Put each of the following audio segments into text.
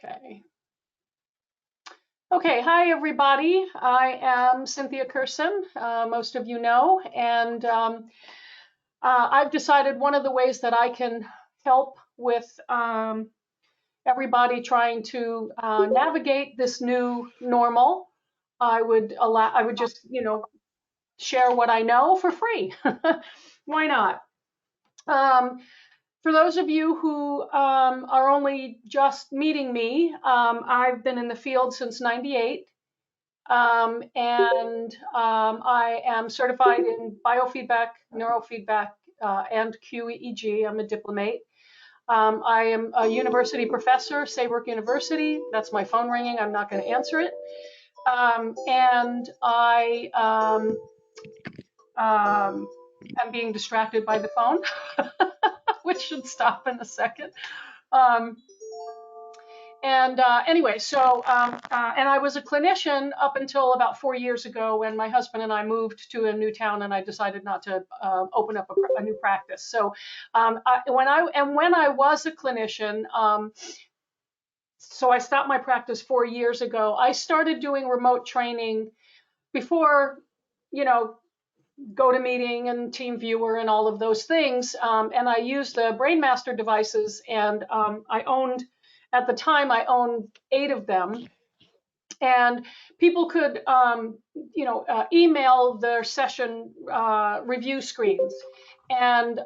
Okay. Okay, hi everybody. I am Cynthia Curson, most of you know, and I've decided one of the ways that I can help with everybody trying to navigate this new normal, I would just, share what I know for free. Why not? Um, For those of you who are only just meeting me, I've been in the field since '98, and I am certified in biofeedback, neurofeedback, and QEEG. I'm a diplomate. I am a university professor, Saybrook University. That's my phone ringing. I'm not going to answer it. And I am being distracted by the phone, which should stop in a second. Um, anyway, and I was a clinician up until about 4 years ago when my husband and I moved to a new town, and I decided not to open up a new practice. So when I was a clinician, so I stopped my practice 4 years ago. I started doing remote training before, you know, GoToMeeting and TeamViewer and all of those things. And I used the BrainMaster devices, and at the time, I owned 8 of them. And people could, email their session review screens. And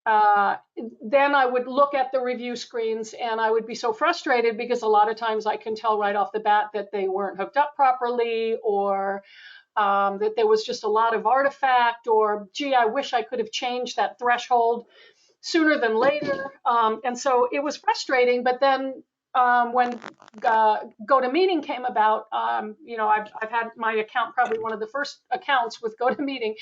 then I would look at the review screens, and I would be so frustrated because a lot of times I can tell right off the bat that they weren't hooked up properly, or that there was just a lot of artifact, or gee, I wish I could have changed that threshold sooner than later. And so it was frustrating. But then when GoToMeeting came about, I've had my account, probably one of the first accounts with GoToMeeting,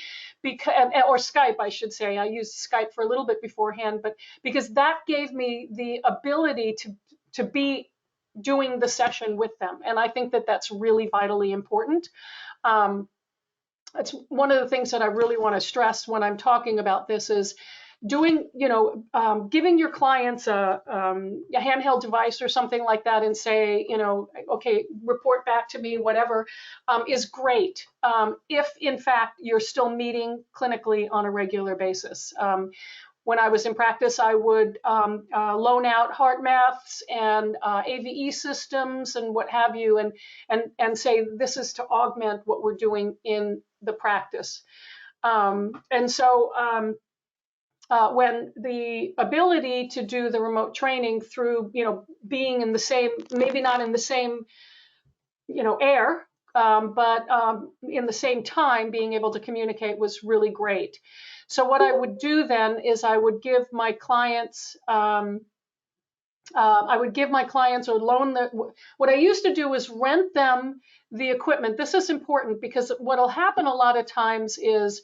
or Skype, I should say. I used Skype for a little bit beforehand, but because that gave me the ability to be doing the session with them. And I think that that's really vitally important. It's one of the things that I really want to stress when I'm talking about this is doing, giving your clients a handheld device or something like that and say, okay, report back to me, whatever, is great. If in fact you're still meeting clinically on a regular basis. When I was in practice, I would loan out heart maths and AVE systems and what have you, and say this is to augment what we're doing in the practice. And so when the ability to do the remote training through, being in the same, maybe not in the same, air, but in the same time, being able to communicate was really great. So what I would do then is I would give my clients, or loan what I used to do is rent them the equipment. This is important because what will happen a lot of times is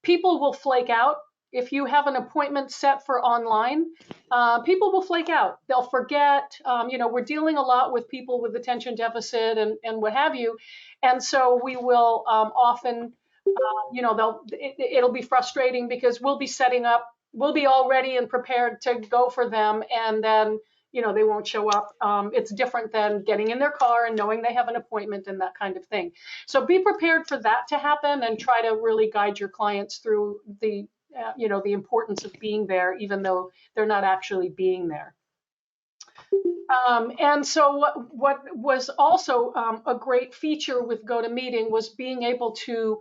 people will flake out. If you have an appointment set for online, people will flake out. They'll forget. We're dealing a lot with people with attention deficit and what have you. And so we will often, it'll be frustrating because we'll be setting up, we'll be all ready and prepared to go for them. And then, they won't show up. It's different than getting in their car and knowing they have an appointment and that kind of thing. So be prepared for that to happen and try to really guide your clients through the importance of being there, even though they're not actually being there. And so what was also a great feature with GoToMeeting was being able to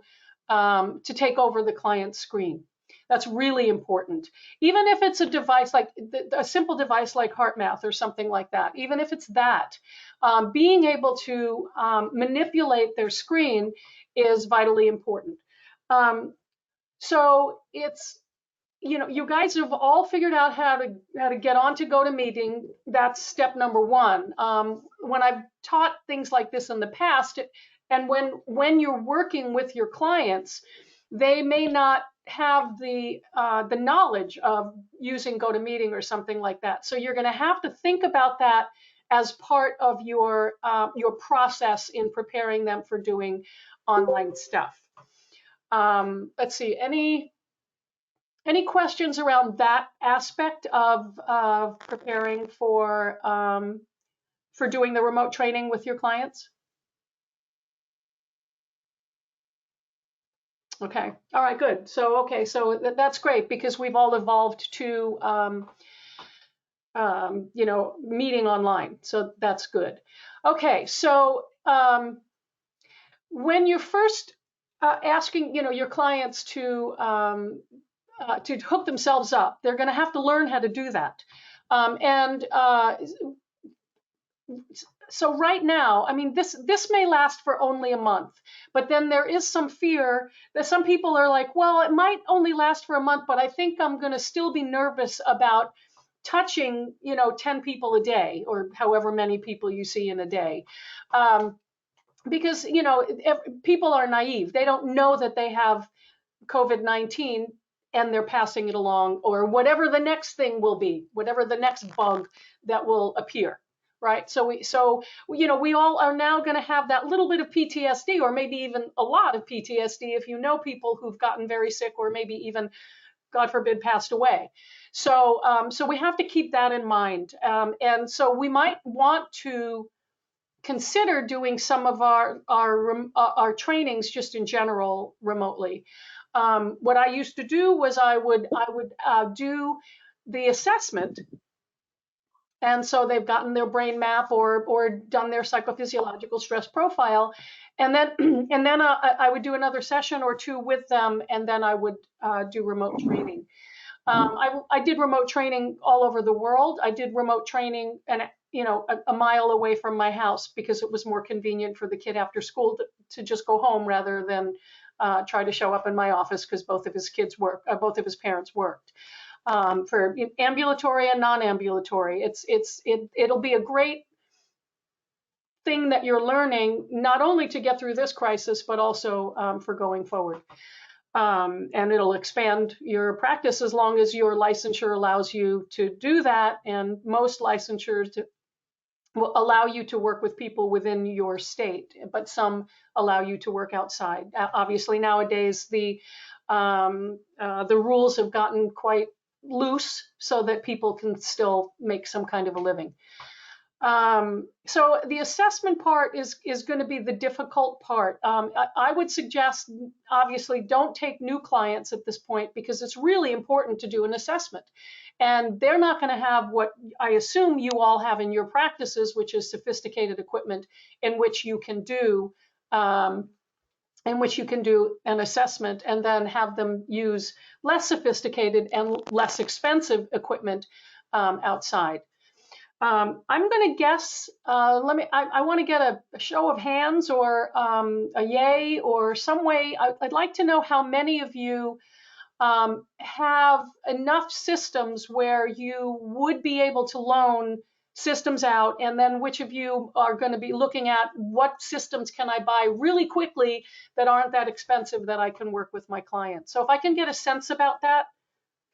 take over the client's screen. That's really important. Even if it's a device like a simple device like HeartMath or something like that, even if it's that, being able to manipulate their screen is vitally important. So it's, you guys have all figured out how to get onto GoToMeeting. That's step number one. When I've taught things like this in the past, and when you're working with your clients, they may not have the knowledge of using GoToMeeting or something like that. So you're going to have to think about that as part of your process in preparing them for doing online stuff. Let's see, any Any questions around that aspect of preparing for doing the remote training with your clients? Okay. All right, good. So, okay, so that's great because we've all evolved to, meeting online. So that's good. Okay, so when you're first asking, your clients to hook themselves up, they're going to have to learn how to do that. And so right now, I mean, this may last for only a month, but then there is some fear that some people are like, well, it might only last for a month, but I think I'm going to still be nervous about touching, 10 people a day or however many people you see in a day. Because, people are naive. They don't know that they have COVID-19 and they're passing it along, or whatever the next thing will be, whatever the next bug that will appear, right? We all are now going to have that little bit of PTSD, or maybe even a lot of PTSD if you know people who've gotten very sick, or maybe even, God forbid, passed away. So we have to keep that in mind, and so we might want to consider doing some of our trainings just in general remotely. What I used to do was I would do the assessment, and so they've gotten their brain map or done their psychophysiological stress profile, and then I would do another session or two with them, and then I would do remote training. I did remote training all over the world. I did remote training a mile away from my house because it was more convenient for the kid after school to just go home rather than try to show up in my office because both of his parents worked. For ambulatory and non-ambulatory, it'll be a great thing that you're learning not only to get through this crisis but also for going forward. And it'll expand your practice as long as your licensure allows you to do that. And most licensures will allow you to work with people within your state, but some allow you to work outside. Obviously, nowadays the rules have gotten quite loose so that people can still make some kind of a living. So the assessment part is going to be the difficult part. I would suggest, obviously, don't take new clients at this point because it's really important to do an assessment. And they're not going to have what I assume you all have in your practices, which is sophisticated equipment in which you can do an assessment and then have them use less sophisticated and less expensive equipment outside. I'm going to guess. I want to get a show of hands or a yay or some way. I'd like to know how many of you have enough systems where you would be able to loan systems out, and then which of you are going to be looking at what systems can I buy really quickly that aren't that expensive that I can work with my clients. So if I can get a sense about that,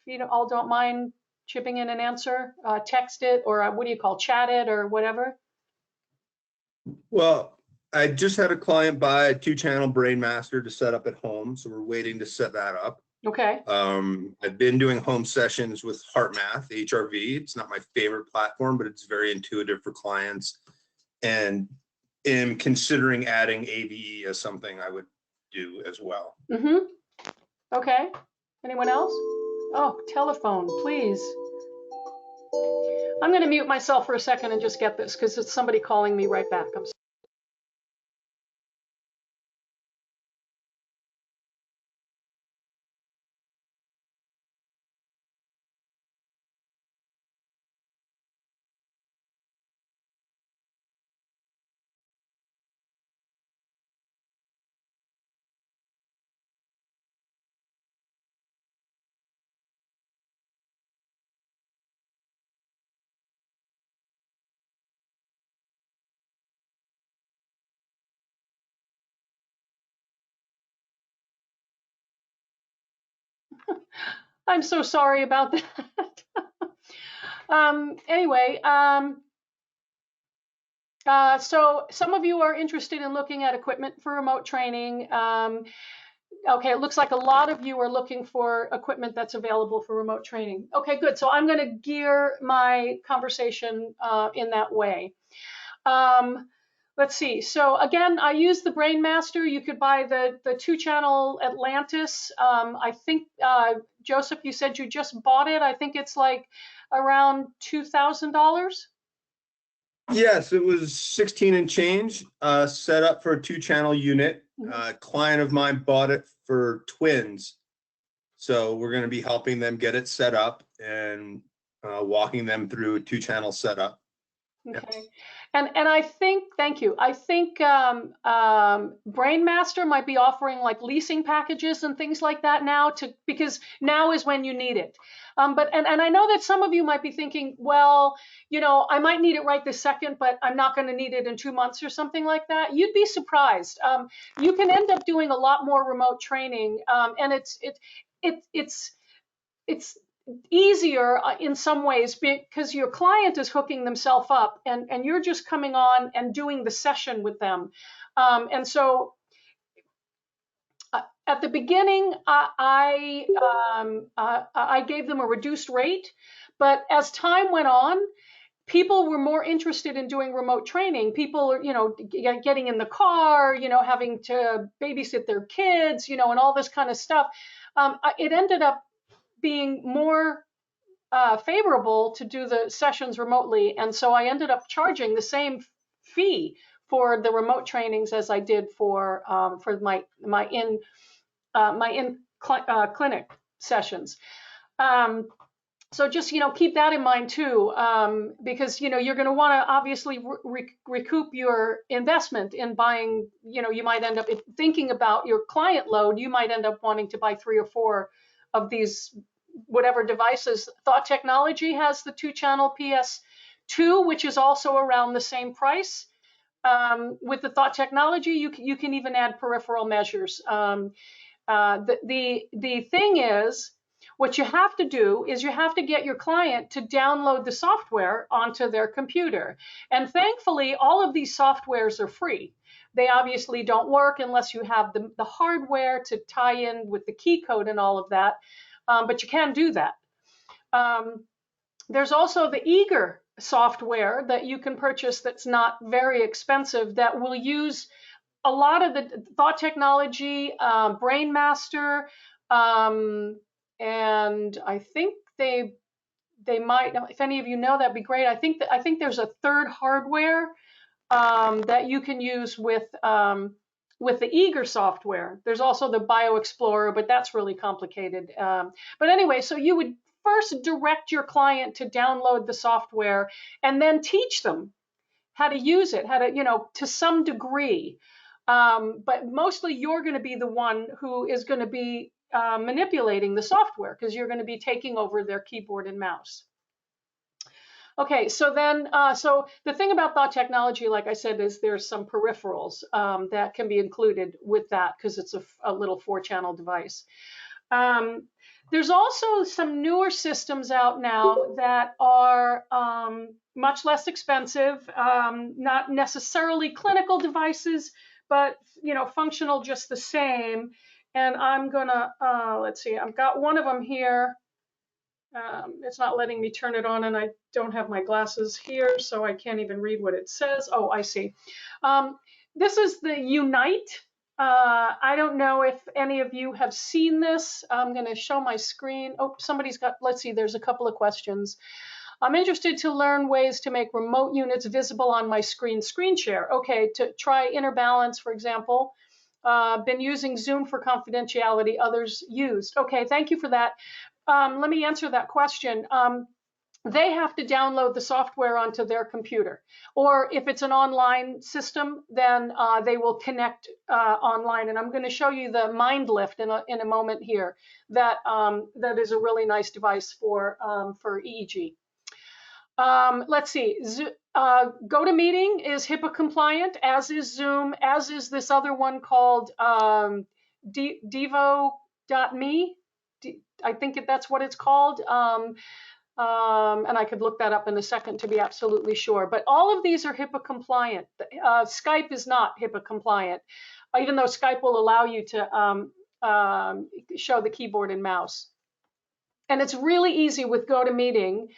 if you all don't mind chipping in an answer, text it, or what do you call, chat it, or whatever. Well, I just had a client buy a 2-channel BrainMaster to set up at home, so we're waiting to set that up. Okay. I've been doing home sessions with HeartMath, HRV. It's not my favorite platform, but it's very intuitive for clients, and am considering adding AVE as something I would do as well. Mm-hmm. Okay. Anyone else? Oh, telephone, please. I'm going to mute myself for a second and just get this because it's somebody calling me right back. I'm sorry. I'm so sorry about that. Anyway, so some of you are interested in looking at equipment for remote training. Okay, it looks like a lot of you are looking for equipment that's available for remote training. Okay, good. So I'm going to gear my conversation in that way. Um, let's see. So again, I use the BrainMaster. You could buy the two-channel Atlantis. I think, Joseph, you said you just bought it. I think it's like around $2,000. Yes, it was 16 and change, set up for a two-channel unit. A client of mine bought it for twins. So we're going to be helping them get it set up and walking them through a two-channel setup. Okay. And I think, thank you. I think BrainMaster might be offering like leasing packages and things like that now because now is when you need it. And I know that some of you might be thinking, well, you know, I might need it right this second, but I'm not going to need it in 2 months or something like that. You'd be surprised. You can end up doing a lot more remote training, and it's easier in some ways because your client is hooking themselves up and you're just coming on and doing the session with them. And so at the beginning, I gave them a reduced rate, but as time went on, people were more interested in doing remote training. People, you know, getting in the car, you know, having to babysit their kids, you know, and all this kind of stuff. It ended up being more favorable to do the sessions remotely, and so I ended up charging the same fee for the remote trainings as I did for clinic sessions. Um, so just, you know, keep that in mind too, because, you know, you're going to want to obviously recoup your investment in buying. You know, you might end up thinking about your client load. You might end up wanting to buy 3 or 4 of these whatever devices. Thought Technology has the two-channel PS2, which is also around the same price. With the Thought Technology, you can even add peripheral measures. The thing is, what you have to do is you have to get your client to download the software onto their computer. And thankfully, all of these softwares are free. They obviously don't work unless you have the hardware to tie in with the key code and all of that, but you can do that. There's also the Eager software that you can purchase that's not very expensive that will use a lot of the Thought Technology, BrainMaster, and I think they might. If any of you know, that'd be great. I think there's a third hardware that you can use with the Eager software. There's also the BioExplorer, but that's really complicated. But anyway, so you would first direct your client to download the software and then teach them how to use it, how to, you know, to some degree. But mostly you're going to be the one who is going to be manipulating the software because you're going to be taking over their keyboard and mouse. Okay, so then, so the thing about Thought Technology, like I said, is there's some peripherals that can be included with that because it's a little 4-channel device. There's also some newer systems out now that are much less expensive, not necessarily clinical devices, but, you know, functional just the same. And I'm gonna, let's see, I've got one of them here. It's not letting me turn it on, and I don't have my glasses here, so I can't even read what it says. Oh, I see. This is the Unite. I don't know if any of you have seen this. I'm going to show my screen. Oh, somebody's got, let's see, there's a couple of questions. I'm interested to learn ways to make remote units visible on my screen share. Okay, to try Interbalance, for example. Been using Zoom for confidentiality, others used. Okay, thank you for that. Let me answer that question. They have to download the software onto their computer. Or if it's an online system, then they will connect online. And I'm going to show you the Mindlift in a moment here. That is a really nice device for EEG. Let's see. GoToMeeting is HIPAA compliant, as is Zoom, as is this other one called Devo.me. I think that's what it's called. And I could look that up in a second to be absolutely sure. But all of these are HIPAA compliant. Skype is not HIPAA compliant, even though Skype will allow you to show the keyboard and mouse. And it's really easy with GoToMeeting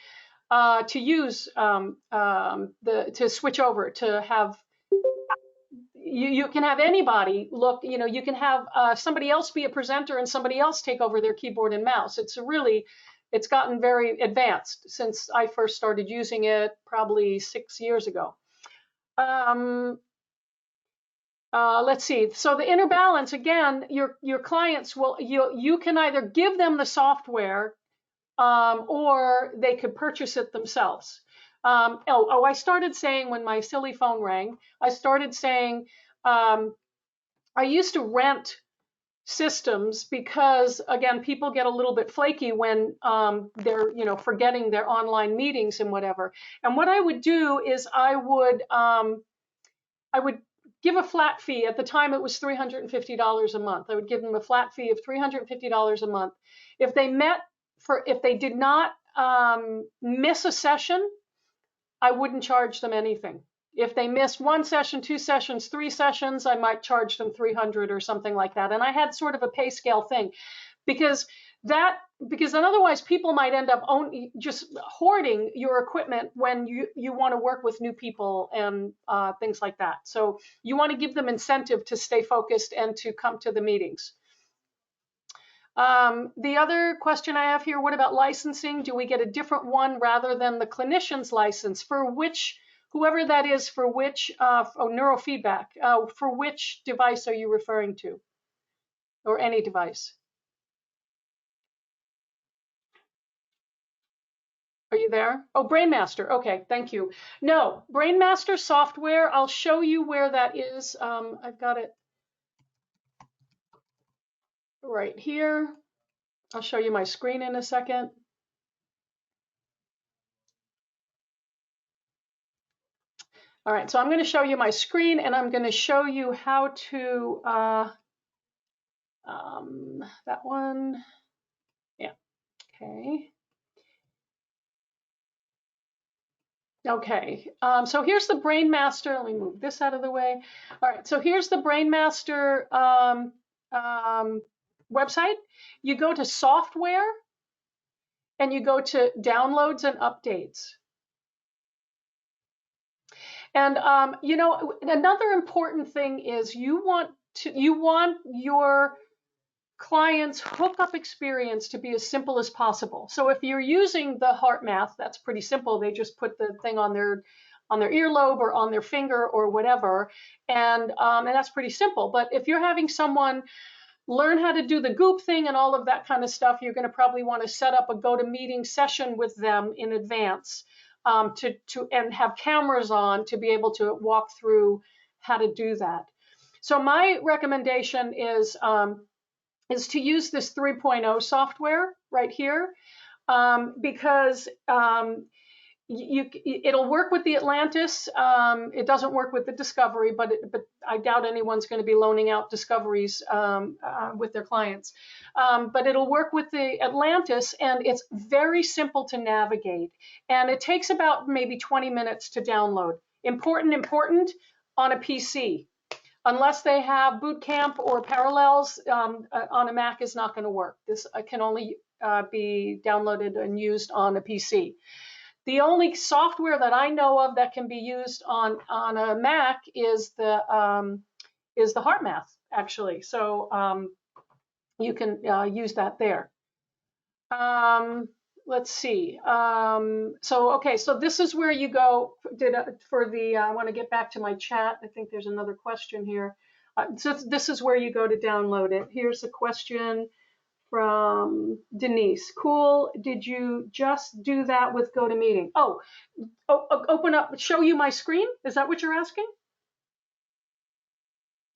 to use to switch over to have. You can have anybody look, you can have somebody else be a presenter and somebody else take over their keyboard and mouse. It's gotten very advanced since I first started using it probably 6 years ago. Let's see. So the inner balance, again, your clients will, you can either give them the software or they could purchase it themselves. I started saying when my silly phone rang, I started saying, I used to rent systems because, again, people get a little bit flaky when they're, forgetting their online meetings and whatever. And what I would do is I would give a flat fee. At the time, it was $350 a month. I would give them a flat fee of $350 a month. If they did not miss a session, I wouldn't charge them anything. If they missed 1 session, 2 sessions, 3 sessions, I might charge them $300 or something like that. And I had sort of a pay scale thing because then otherwise people might end up just hoarding your equipment when you want to work with new people and things like that. So you want to give them incentive to stay focused and to come to the meetings. The other question I have here, what about licensing? Do we get a different one rather than the clinician's license for which, whoever that is, for which, neurofeedback, for which device are you referring to? Or any device? Are you there? Oh, BrainMaster. Okay, thank you. No, BrainMaster software, I'll show you where that is. I've got it right here. I'll show you my screen in a second. All right, so I'm going to show you my screen and I'm going to show you how to, that one, yeah, okay. Okay, so here's the BrainMaster. Let me move this out of the way. All right, so here's the BrainMaster website. You go to software and you go to downloads and updates. And another important thing is you want your clients' hookup experience to be as simple as possible. So if you're using the HeartMath, that's pretty simple. They just put the thing on their earlobe or on their finger or whatever, and that's pretty simple. But if you're having someone learn how to do the Goop thing and all of that kind of stuff, you're going to probably want to set up a GoToMeeting session with them in advance and have cameras on to be able to walk through how to do that. So my recommendation is to use this 3.0 software right here because it'll work with the Atlantis. It doesn't work with the Discovery, but I doubt anyone's going to be loaning out Discoveries with their clients. But it'll work with the Atlantis, and it's very simple to navigate. And it takes about maybe 20 minutes to download. Important on a PC. Unless they have Boot Camp or Parallels, on a Mac is not going to work. This can only be downloaded and used on a PC. The only software that I know of that can be used on a Mac is the HeartMath, actually. So you can use that there. Let's see. So this is where you go I want to get back to my chat. I think there's another question here. So this is where you go to download it. Here's a question from Denise. Cool. Did you just do that with GoToMeeting? Open up, show you my screen? Is that what you're asking?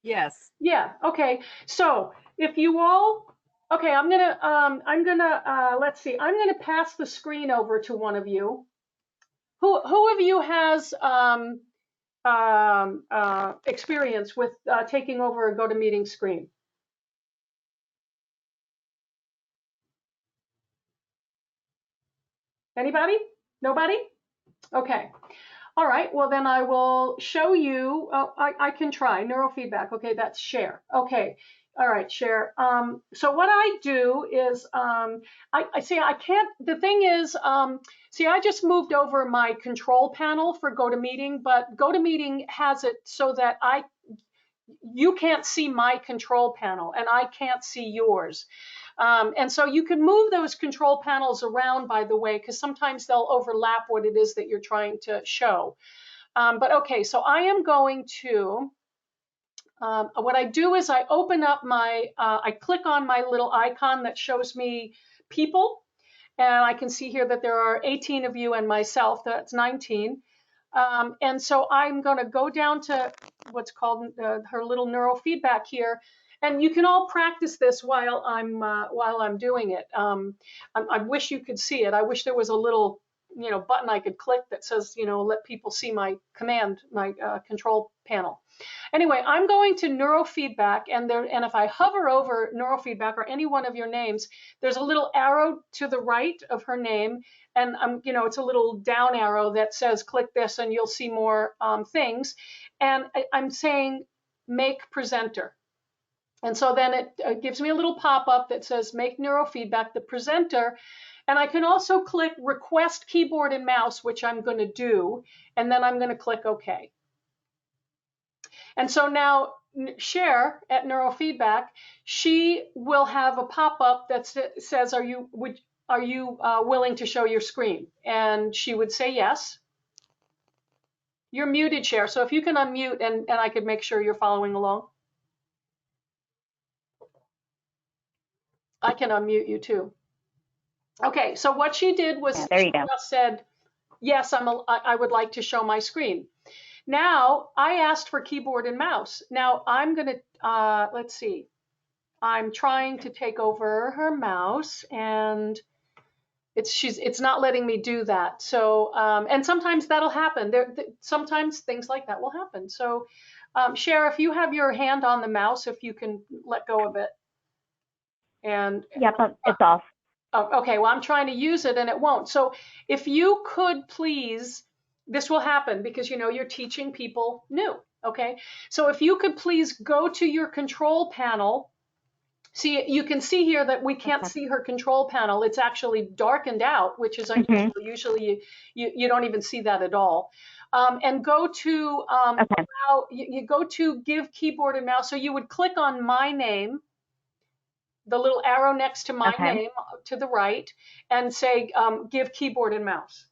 Yes. Yeah. Okay. So if you all, okay, let's see. I'm gonna pass the screen over to one of you. Who of you has experience with taking over a GoToMeeting screen? Anybody? Nobody? Okay. All right. Well, then I will show you. I can try neurofeedback. Okay, that's share. Okay. All right, share. So what I do is, I see, I can't, the thing is, see, I just moved over my control panel for GoToMeeting, but GoToMeeting has it so that you can't see my control panel and I can't see yours. And so you can move those control panels around, by the way, because sometimes they'll overlap what it is that you're trying to show. But okay, so I am going to, what I do is I open up I click on my little icon that shows me people, and I can see here that there are 18 of you and myself, that's 19. And so I'm going to go down to what's called her little neurofeedback here, and you can all practice this while I'm doing it. I wish you could see it. I wish there was a little button I could click that says let people see my control panel. Anyway, I'm going to neurofeedback, and if I hover over neurofeedback or any one of your names, there's a little arrow to the right of her name, and it's a little down arrow that says click this, and you'll see more things. And I'm saying make presenter. And so then it gives me a little pop-up that says make neurofeedback the presenter. And I can also click request keyboard and mouse, which I'm going to do, and then I'm going to click OK. And so now Cher at Neurofeedback, she will have a pop-up that says, are you willing to show your screen? And she would say yes. You're muted, Cher, so if you can unmute and I could make sure you're following along. I can unmute you too. Okay, so what she did was she just said, yes, I would like to show my screen. Now, I asked for keyboard and mouse. Now, I'm going to, let's see. I'm trying to take over her mouse, and it's not letting me do that. So, and sometimes that'll happen. Sometimes things like that will happen. So, Cher, if you have your hand on the mouse, if you can let go of it. And yep, it's off. Okay, well, I'm trying to use it and it won't. So if you could please, this will happen because you're teaching people new, okay? So if you could please go to your control panel. See, you can see here that we can't see her control panel. It's actually darkened out, which is unusual. Usually you don't even see that at all. And go to, you go to give keyboard and mouse. So you would click on my name, the little arrow next to my name to the right, and say, give keyboard and mouse.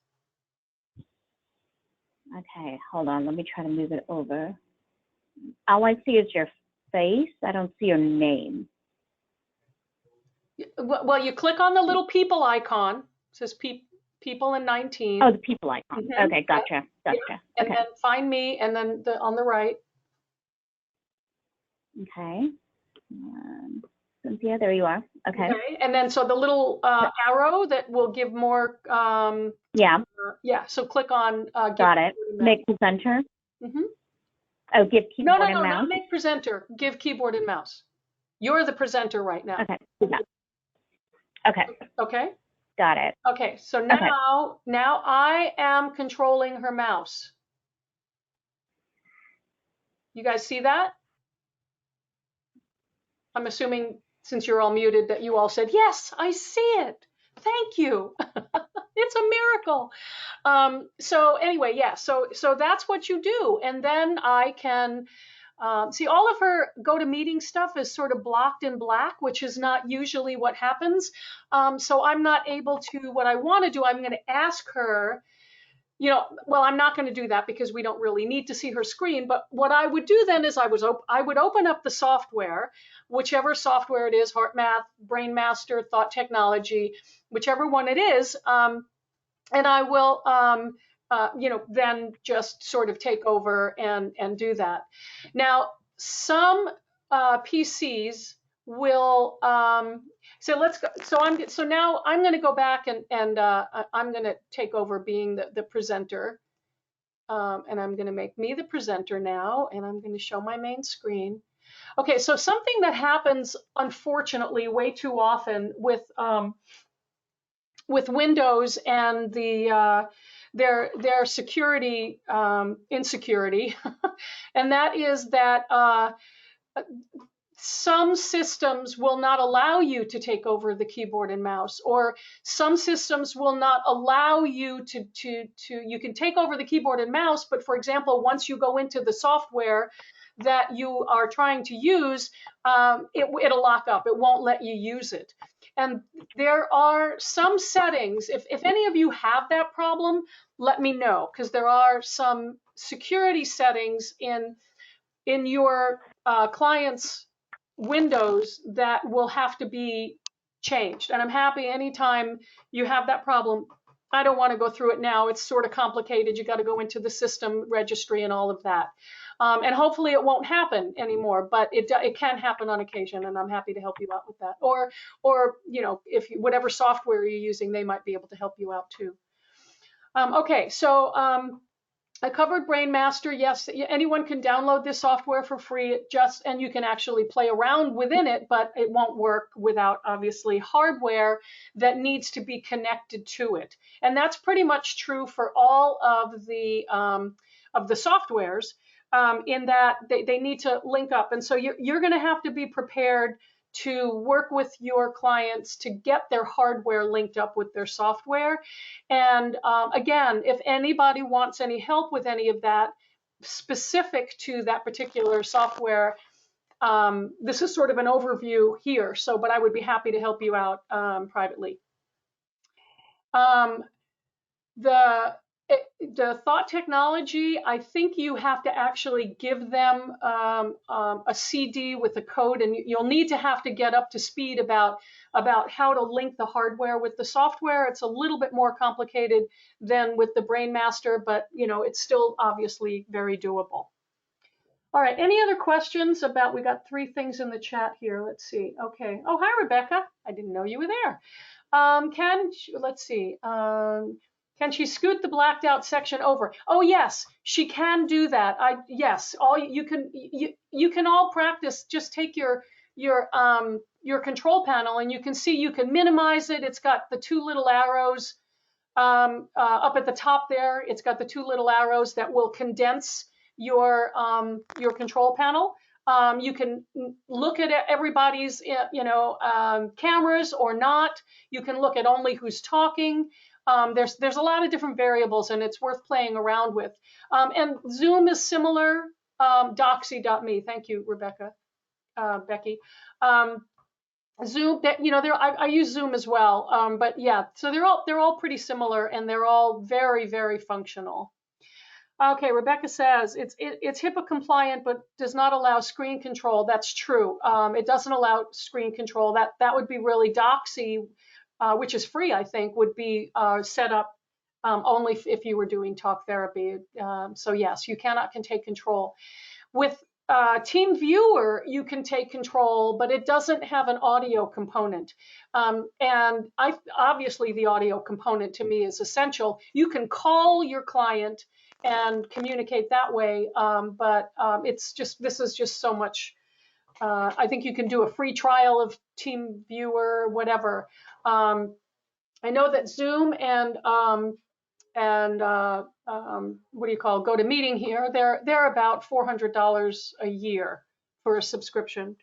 Okay, hold on. Let me try to move it over. All I see is your face. I don't see your name. Well, you click on the little people icon. It says people in 19. Oh, the people icon. Mm-hmm. Okay, gotcha. Yeah. And then find me, and then on the right. Okay. Cynthia, there you are. Okay. And then so the little arrow that will give more. Yeah. So click on. Got it. Make presenter. Mm-hmm. Oh, give keyboard and mouse. No, not make presenter. Give keyboard and mouse. You're the presenter right now. Okay. Yeah. Okay. Okay. Got it. Okay. So now I am controlling her mouse. You guys see that? I'm assuming, since you're all muted, that you all said, yes, I see it. Thank you. It's a miracle. So anyway, yeah, so that's what you do. And then I can see all of her GoToMeeting stuff is sort of blocked in black, which is not usually what happens. So I'm not able to, what I want to do, I'm going to ask her, well, I'm not going to do that because we don't really need to see her screen. But what I would do then is I would open up the software, whichever software it is, HeartMath, BrainMaster, Thought Technology, whichever one it is, and I will, then just sort of take over and do that. Now, some PCs will. So let's go. So now I'm going to go back and I'm going to take over being the presenter, and I'm going to make me the presenter now, and I'm going to show my main screen. Okay, so something that happens unfortunately way too often with Windows and their security insecurity, and that is that some systems will not allow you to take over the keyboard and mouse, or some systems will not allow you to you can take over the keyboard and mouse, but for example, once you go into the software that you are trying to use, it'll lock up. It won't let you use it. And there are some settings, if any of you have that problem, let me know, because there are some security settings in your client's Windows that will have to be changed. And I'm happy anytime you have that problem. I don't want to go through it now. It's sort of complicated. You got to go into the system registry and all of that. And hopefully it won't happen anymore, but it can happen on occasion, and I'm happy to help you out with that. Or you know, if you, whatever software you're using, they might be able to help you out too. Okay, so I covered BrainMaster. Yes, anyone can download this software for free, and you can actually play around within it, but it won't work without obviously hardware that needs to be connected to it. And that's pretty much true for all of the softwares, in that they need to link up. And so you're going to have to be prepared to work with your clients to get their hardware linked up with their software. And again, if anybody wants any help with any of that specific to that particular software, this is sort of an overview here. So, but I would be happy to help you out privately. The thought technology, I think you have to actually give them a CD with a code, and you'll need to have to get up to speed about how to link the hardware with the software. It's a little bit more complicated than with the BrainMaster, but you know, it's still obviously very doable. All right, any other questions about, we got 3 things in the chat here. Let's see. Okay. Oh, hi, Rebecca. I didn't know you were there. Let's see. Can she scoot the blacked out section over? Oh yes, she can do that. Yes, you can all practice. Just take your control panel, and you can see you can minimize it. It's got the 2 little arrows up at the top there. It's got the 2 little arrows that will condense your control panel. You can look at everybody's cameras or not. You can look at only who's talking. There's a lot of different variables, and it's worth playing around with. And Zoom is similar. Doxy.me. Thank you, Rebecca, Becky. Zoom, I use Zoom as well. But yeah, so they're all pretty similar, and they're all very, very functional. Okay, Rebecca says it's HIPAA compliant, but does not allow screen control. That's true. It doesn't allow screen control. That would be really Doxy, which is free, I think, would be set up only if you were doing talk therapy. So yes, you can take control. With TeamViewer, you can take control, but it doesn't have an audio component. And obviously the audio component to me is essential. You can call your client and communicate that way, but this is just so much. I think you can do a free trial of TeamViewer, whatever. I know that Zoom and what do you call GoToMeeting here? They're about $400 a year for a subscription,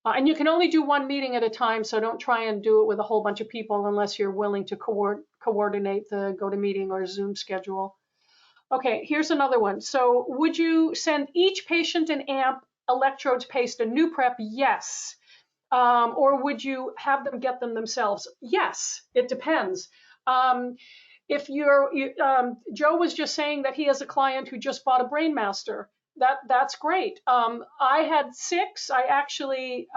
and you can only do 1 meeting at a time. So don't try and do it with a whole bunch of people unless you're willing to coordinate the GoToMeeting or Zoom schedule. Okay, here's another one. So would you send each patient an amp, electrodes, paste, and new prep? Yes. Or would you have them get them themselves? Yes, it depends. If Joe was just saying that he has a client who just bought a BrainMaster. That's great. I had 6. I actually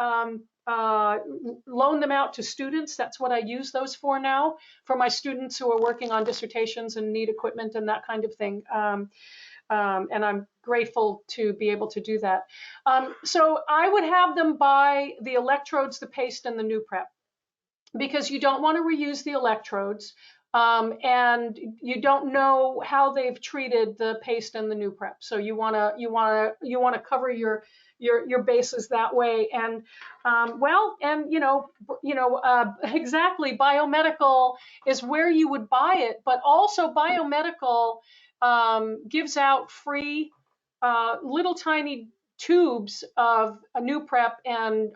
loan them out to students. That's what I use those for now, for my students who are working on dissertations and need equipment and that kind of thing. And I'm grateful to be able to do that. So I would have them buy the electrodes, the paste, and the new prep, because you don't want to reuse the electrodes, and you don't know how they've treated the paste and the new prep. So you want to cover your bases that way. And exactly, Biomedical is where you would buy it, but also Biomedical gives out free little tiny tubes of a new prep and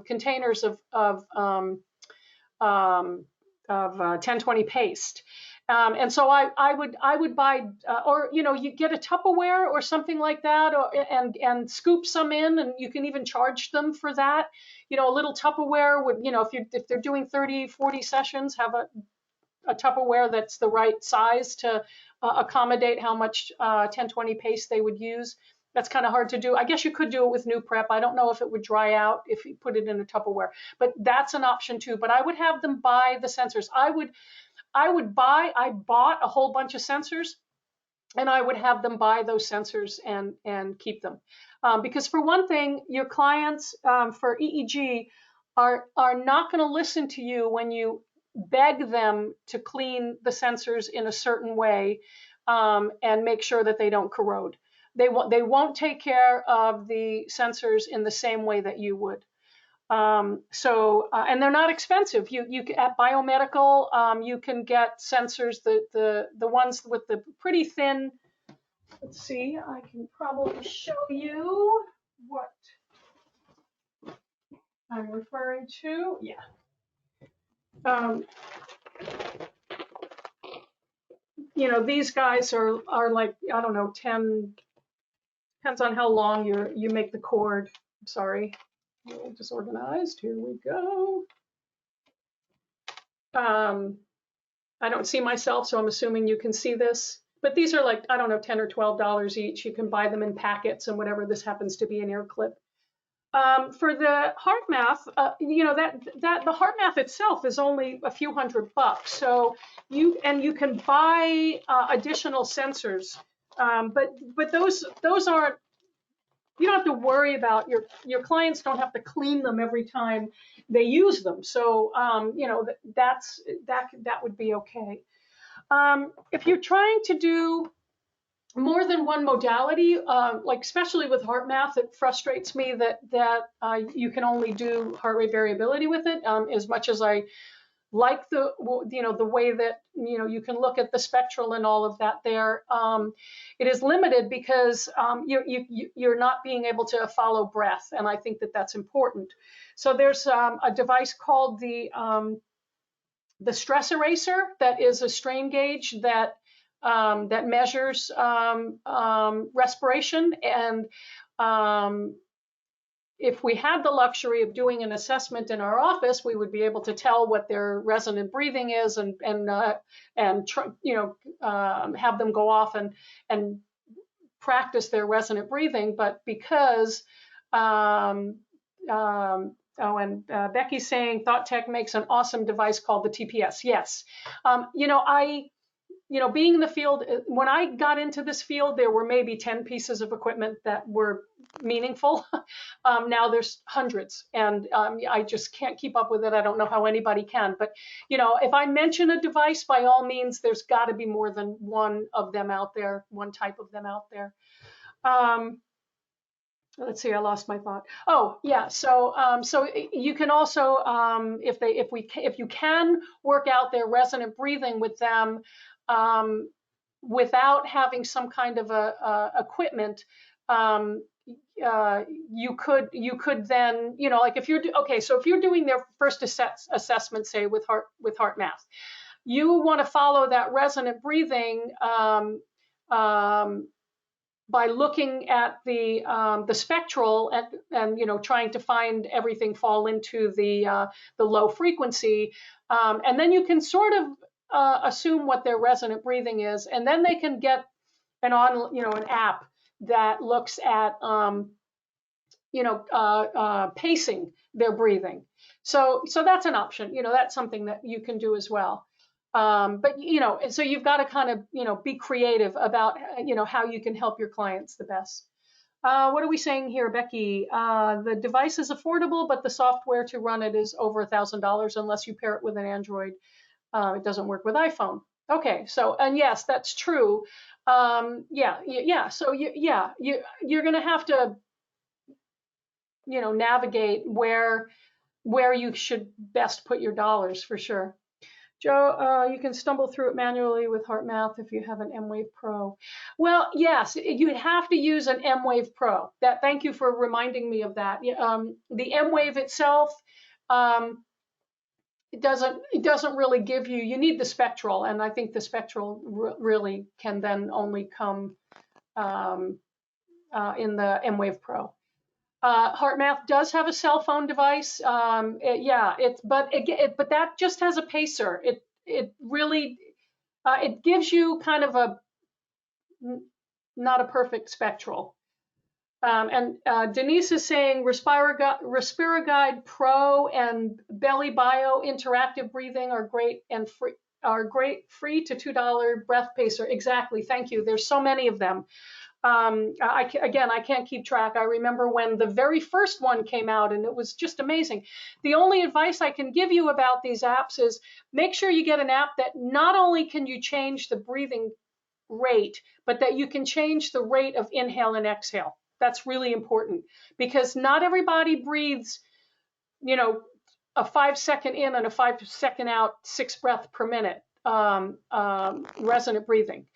containers of 1020 paste. And so I would buy, or you get a Tupperware or something like that, and scoop some in, and you can even charge them for that. A little Tupperware would, if they're doing 30, 40 sessions, have a Tupperware that's the right size to accommodate how much 1020 paste they would use. That's kind of hard to do. I guess you could do it with new prep. I don't know if it would dry out if you put it in a Tupperware, but that's an option too. But I would have them buy the sensors. I bought a whole bunch of sensors, and I would have them buy those sensors and keep them. Because for one thing, your clients for EEG are not going to listen to you when you beg them to clean the sensors in a certain way and make sure that they don't corrode. They won't take care of the sensors in the same way that you would. And they're not expensive. You at Biomedical, you can get sensors, the ones with the pretty thin. Let's see, I can probably show you what I'm referring to. Yeah. These guys are like, I don't know, 10, depends on how long you make the cord. I'm sorry, a little disorganized. Here we go. I don't see myself, so I'm assuming you can see this. But these are like, I don't know, $10 or $12 each. You can buy them in packets and whatever. This happens to be an ear clip. For the heart math, that the heart math itself is only a few $100. So you can buy additional sensors, but those aren't. You don't have to worry about your clients don't have to clean them every time they use them. So that would be okay. If you're trying to do more than one modality, like especially with heart math, it frustrates me that you can only do heart rate variability with it. As much as I like the way that you can look at the spectral and all of that there, it is limited because you're not being able to follow breath, and I think that that's important. So there's a device called the stress eraser that is a strain gauge that measures respiration. And if we had the luxury of doing an assessment in our office, we would be able to tell what their resonant breathing is and have them go off and practice their resonant breathing. But because Becky's saying ThoughtTech makes an awesome device called the TPS. Yes. Being in the field, when I got into this field, there were maybe 10 pieces of equipment that were meaningful. Now there's hundreds, and I just can't keep up with it. I don't know how anybody can. But, if I mention a device, by all means, there's got to be more than one of them out there, one type of them out there. Let's see, I lost my thought. Oh, yeah. So you can also, if you can work out their resonant breathing with them without having some kind of equipment, you could then, like if you're so if you're doing their first assessment, say with heart math, you want to follow that resonant breathing. By looking at the spectral and trying to find everything fall into the low frequency, and then you can sort of assume what their resonant breathing is, and then they can get an app that looks at pacing their breathing. So that's an option. That's something that you can do as well. But so you've got to kind of be creative about how you can help your clients the best. What are we saying here, Becky? The device is affordable, but the software to run it is over $1,000 unless you pair it with an Android. It doesn't work with iPhone. Okay, so and yes, that's true. Yeah. So you're going to have to navigate where you should best put your dollars for sure. Joe, you can stumble through it manually with HeartMath if you have an M-Wave Pro. Well, yes, you have to use an M-Wave Pro. Thank you for reminding me of that. The M-Wave itself, it doesn't really give you. You need the spectral, and I think the spectral really can then only come in the M-Wave Pro. HeartMath does have a cell phone device. But that just has a pacer. It really it gives you kind of a not a perfect spectral. Denise is saying Respiraguide Pro and Belly Bio interactive breathing are great and free. Free to $2 breath pacer. Exactly. Thank you. There's so many of them. I can't keep track. I remember when the very first one came out and it was just amazing. The only advice I can give you about these apps is make sure you get an app that not only can you change the breathing rate, but that you can change the rate of inhale and exhale. That's really important because not everybody breathes, a 5-second in and a 5-second out, 6 breaths per minute resonant breathing.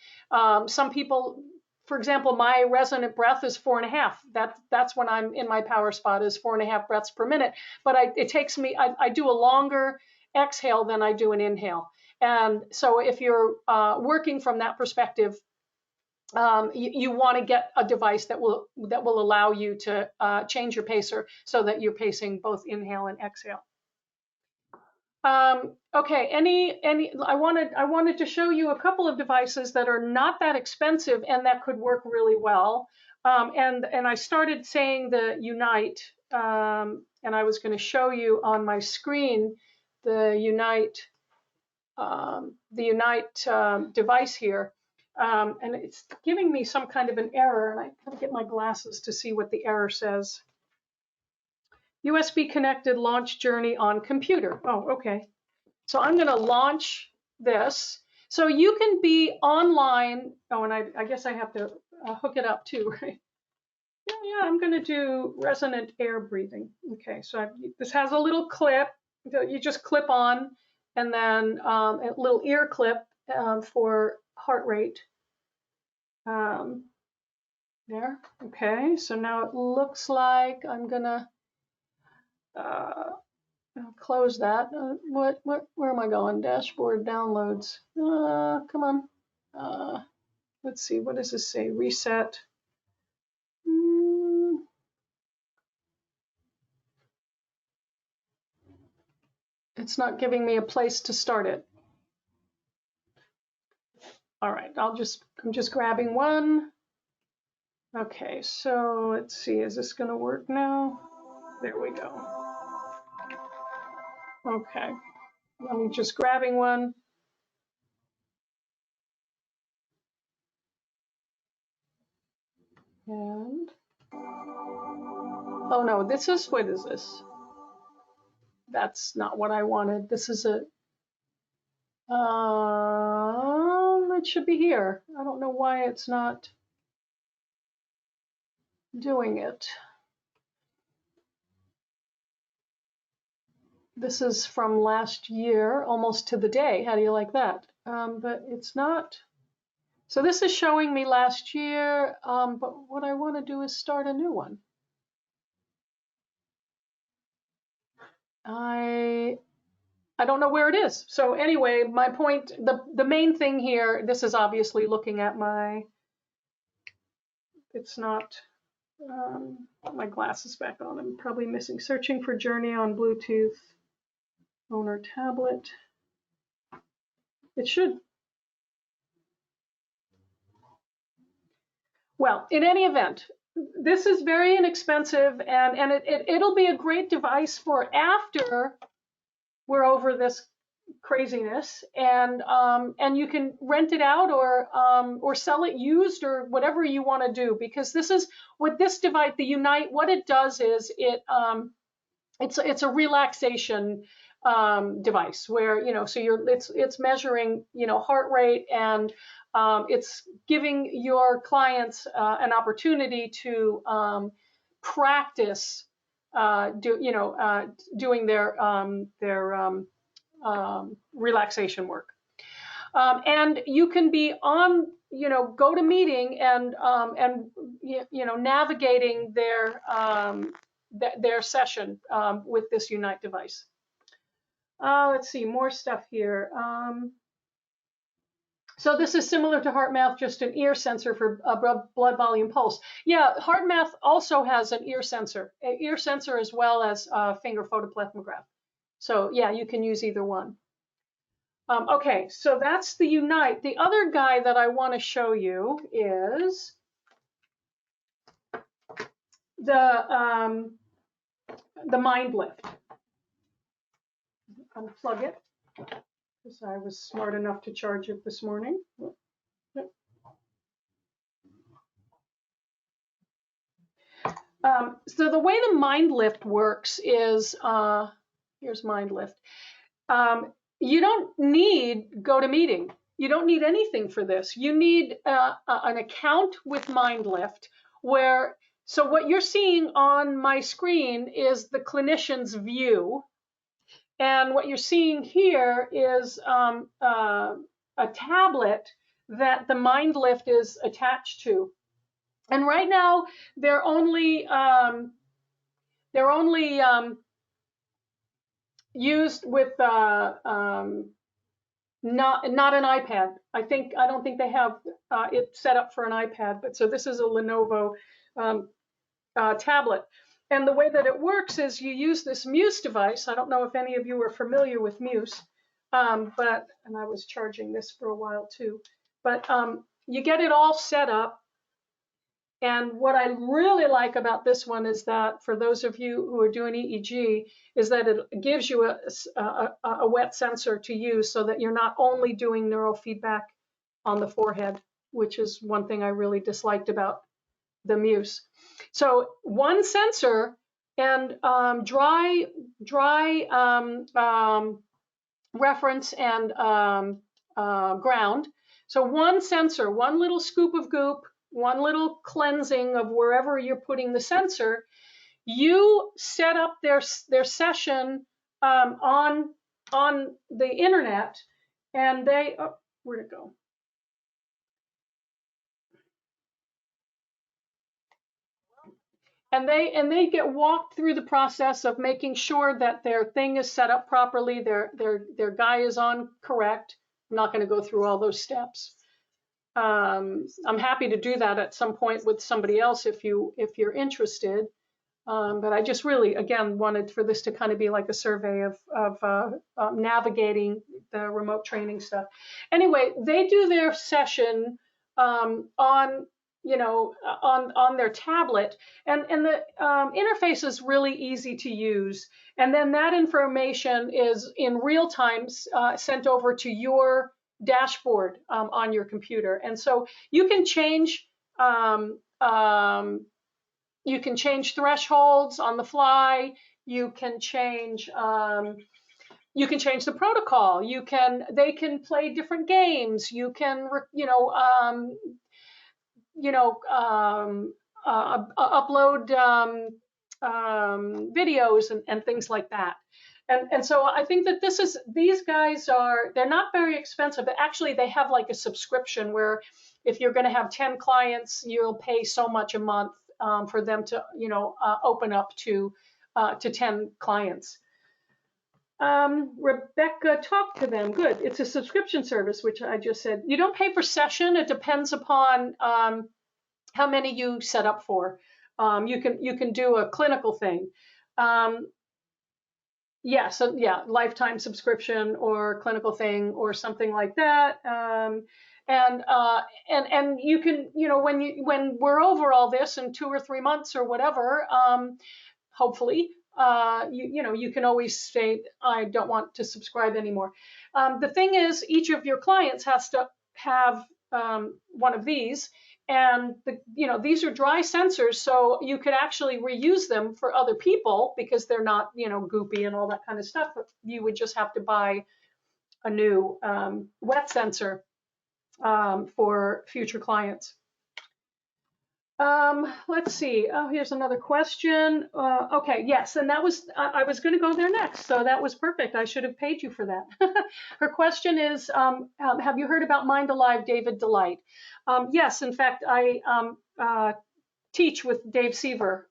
Some people, for example, my resonant breath is 4.5. That's when I'm in my power spot is 4.5 breaths per minute. But it takes me, I do a longer exhale than I do an inhale. And so if you're working from that perspective, you want to get a device that will allow you to change your pacer so that you're pacing both inhale and exhale. Okay, I wanted to show you a couple of devices that are not that expensive and that could work really well. And I started saying the Unite, and I was going to show you on my screen the Unite device here. And it's giving me some kind of an error, and I gotta get my glasses to see what the error says. USB connected launch journey on computer. Oh, okay. So I'm gonna launch this. So you can be online. Oh, and I guess I have to hook it up too, right? Yeah, I'm gonna do resonant air breathing. Okay, so this has a little clip that you just clip on, and then a little ear clip for heart rate. There. Okay, so now it looks like I'm gonna close that. Where am I going? Dashboard downloads. Come on. Let's see. What does this say? Reset. It's not giving me a place to start it. All right. I'm just grabbing one. Okay. So let's see. Is this gonna work now? There we go. Okay. I'm just grabbing one. And oh no, what is this? That's not what I wanted. This is it should be here. I don't know why it's not doing it. This is from last year, almost to the day. How do you like that? But it's not. So this is showing me last year, but what I want to do is start a new one. I don't know where it is. So anyway, my point, the main thing here, this is obviously looking at it's not, put my glasses back on. I'm probably missing. Searching for journey on Bluetooth, phone or tablet. It should. Well, in any event, this is very inexpensive, and it'll be a great device for after we're over this craziness, and you can rent it out or sell it used or whatever you want to do, because this is what this device, the Unite, what it does is it's a relaxation device where so it's measuring heart rate, and it's giving your clients an opportunity to practice doing their relaxation work. And you can be on, go to meeting and navigating their session with this Unite device. Let's see, more stuff here. So this is similar to HeartMath, just an ear sensor for blood volume pulse. Yeah, HeartMath also has an ear sensor as well as finger photoplethysmograph. So yeah, you can use either one. Okay, so that's the Unite. The other guy that I want to show you is the Mindlift. Unplug it, because I was smart enough to charge it this morning. So the way the Mindlift works is, here's Mindlift. You don't need GoToMeeting. You don't need anything for this. You need an account with Mindlift so what you're seeing on my screen is the clinician's view. And what you're seeing here is a tablet that the Mindlift is attached to. And right now, they're only used with not an iPad. I don't think they have it set up for an iPad. But so this is a Lenovo tablet. And the way that it works is you use this Muse device. I don't know if any of you are familiar with Muse, and I was charging this for a while too. But you get it all set up. And what I really like about this one is that for those of you who are doing EEG, is that it gives you a wet sensor to use so that you're not only doing neurofeedback on the forehead, which is one thing I really disliked about the Muse. So one sensor and dry reference and ground. So one sensor, one little scoop of goop, one little cleansing of wherever you're putting the sensor. You set up their session on the internet, and they where'd it go? And they get walked through the process of making sure that their thing is set up properly, their guy is on correct. I'm not going to go through all those steps. I'm happy to do that at some point with somebody else if you're interested. But I just really, again, wanted for this to kind of be like a survey of navigating the remote training stuff. Anyway, they do their session on their tablet, and the interface is really easy to use. And then that information is in real time sent over to your dashboard on your computer. And so you can change thresholds on the fly. You can change the protocol. They can play different games. You can upload videos and things like that. And so I think that these guys they're not very expensive, but actually they have like a subscription where if you're going to have 10 clients, you'll pay so much a month for them to open up to 10 clients. Rebecca, talk to them. Good. It's a subscription service, which I just said. You don't pay per session. It depends upon how many you set up for. You can do a clinical thing. Lifetime subscription or clinical thing or something like that. And you can, when we're over all this in 2 or 3 months or whatever, hopefully, you can always say, I don't want to subscribe anymore. The thing is, each of your clients has to have one of these. And these are dry sensors, so you could actually reuse them for other people because they're not, goopy and all that kind of stuff. You would just have to buy a new wet sensor for future clients. Let's see. Oh, here's another question. Okay, yes, and that was I was going to go there next, so that was perfect. I should have paid you for that. Her question is, have you heard about Mind Alive, David Delight? Yes, in fact, I teach with Dave Seaver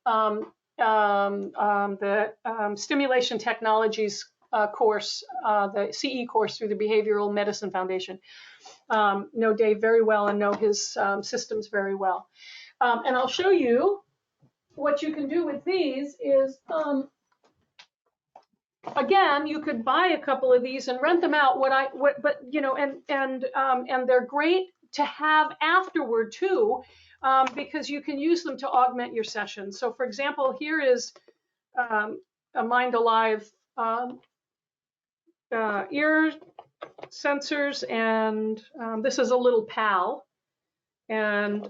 the Stimulation Technologies course, the CE course through the Behavioral Medicine Foundation. Know Dave very well and know his systems very well. And I'll show you what you can do with these is, again, you could buy a couple of these and rent them out. But you know, and they're great to have afterward too, because you can use them to augment your sessions. So, for example, here is a Mind Alive ear sensors, and this is a little pal, and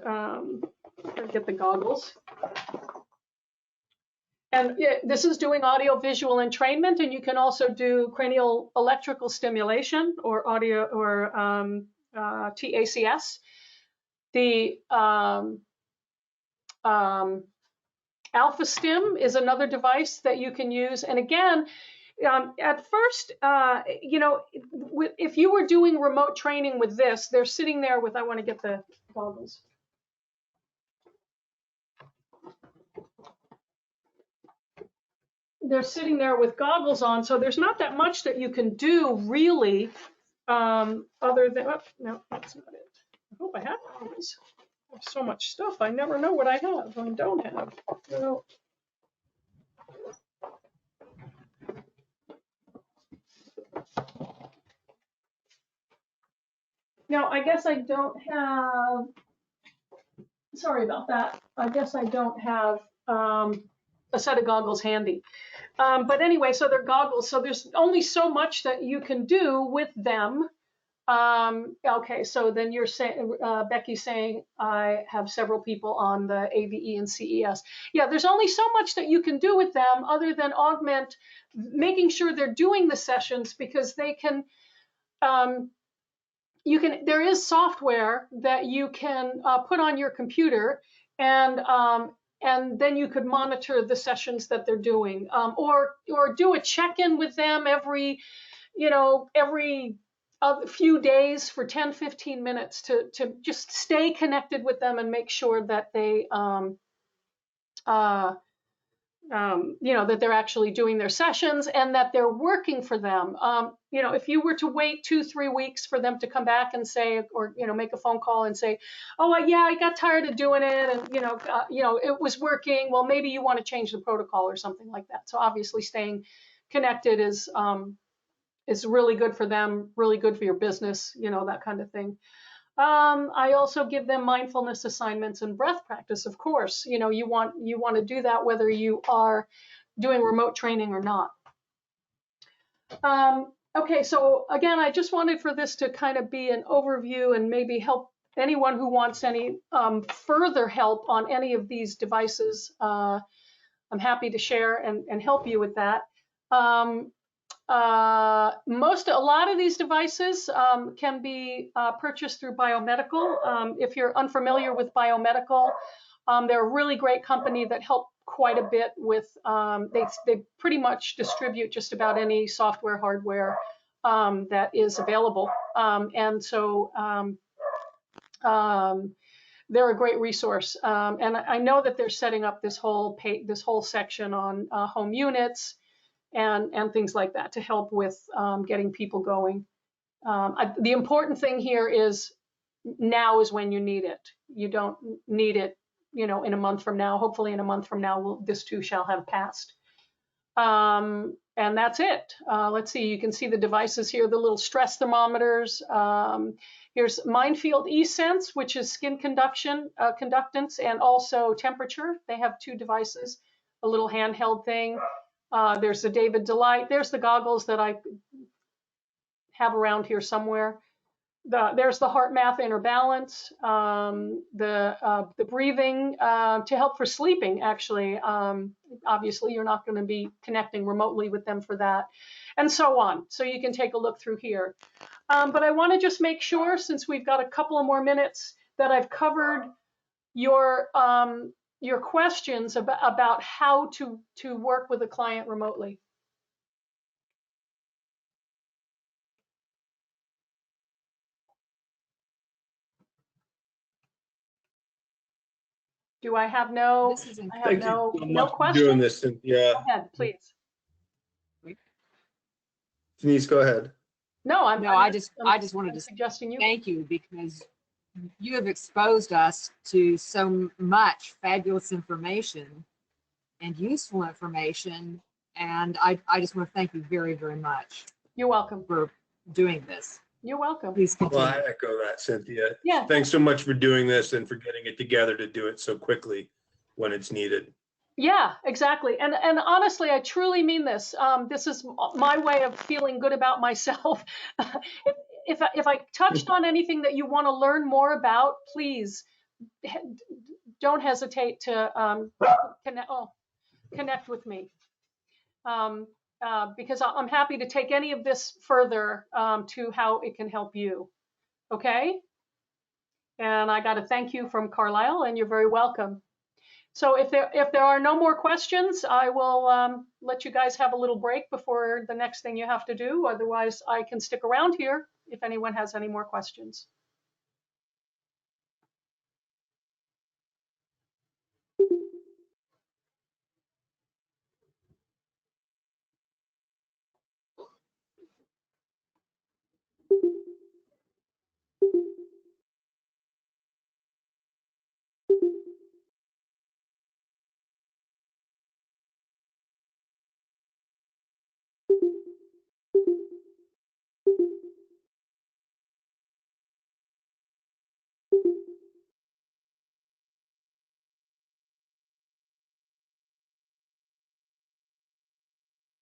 get the goggles. And this is doing audio visual entrainment, and you can also do cranial electrical stimulation or audio or TACS. The Alpha Stim is another device that you can use. And again, at first, you know, if you were doing remote training with this, they're sitting there with, I want to get the goggles. They're sitting there with goggles on, so there's not that much that you can do really, other than, oh, no, that's not it. I hope I have goggles. I have so much stuff, I never know what I have and don't have. Well, now, I guess I don't have, sorry about that. I guess I don't have a set of goggles handy. But anyway, so they're goggles. So there's only so much that you can do with them. Okay, so then you're saying, Becky's saying, I have several people on the AVE and CES. Yeah, there's only so much that you can do with them other than augment, making sure they're doing the sessions, because they can, there is software that you can put on your computer, and then you could monitor the sessions that they're doing, or do a check-in with them every few days for 10, 15 minutes to just stay connected with them and make sure that they, that they're actually doing their sessions and that they're working for them. If you were to wait 2-3 weeks for them to come back and say, or make a phone call and say, oh yeah, I got tired of doing it, and it was working. Well, maybe you want to change the protocol or something like that. So obviously, staying connected is really good for them, really good for your business, that kind of thing. I also give them mindfulness assignments and breath practice, of course. You want to do that whether you are doing remote training or not. Okay, so again, I just wanted for this to kind of be an overview and maybe help anyone who wants any further help on any of these devices. I'm happy to share and help you with that. A lot of these devices can be purchased through Biomedical. If you're unfamiliar with Biomedical, they're a really great company that help quite a bit with, they pretty much distribute just about any software, hardware that is available. And so they're a great resource. And I know that they're setting up this whole section on home units and things like that to help with getting people going. The important thing here is now is when you need it. You don't need it, in a month from now. Hopefully in a month from now, this too shall have passed. And that's it. Let's see, you can see the devices here, the little stress thermometers. Here's Mindfield eSense, which is skin conductance and also temperature. They have 2 devices, a little handheld thing. There's the David Delight. There's the goggles that I have around here somewhere. There's the heart math inner balance, the breathing to help for sleeping, actually. Obviously, you're not going to be connecting remotely with them for that, and so on. So you can take a look through here. But I want to just make sure, since we've got a couple of more minutes, that I've covered your questions about how to work with a client remotely. Do I have no? This is I have Thank you no so no much for doing questions. this, Cynthia. Go ahead, please. Denise, go ahead. No, I just wanted I'm to suggesting you. thank you because you have exposed us to so much fabulous information and useful information. And I just want to thank you very, very much You're welcome. for doing this. You're welcome. Please Well, continue. I echo that, Cynthia. Yeah. Thanks so much for doing this and for getting it together to do it so quickly when it's needed. Yeah, exactly. And honestly, I truly mean this. This is my way of feeling good about myself. If I touched on anything that you want to learn more about, please don't hesitate to connect with me. Because I'm happy to take any of this further to how it can help you. Okay? And I got to thank you from Carlisle, and you're very welcome. So if there are no more questions, I will let you guys have a little break before the next thing you have to do. Otherwise, I can stick around here if anyone has any more questions.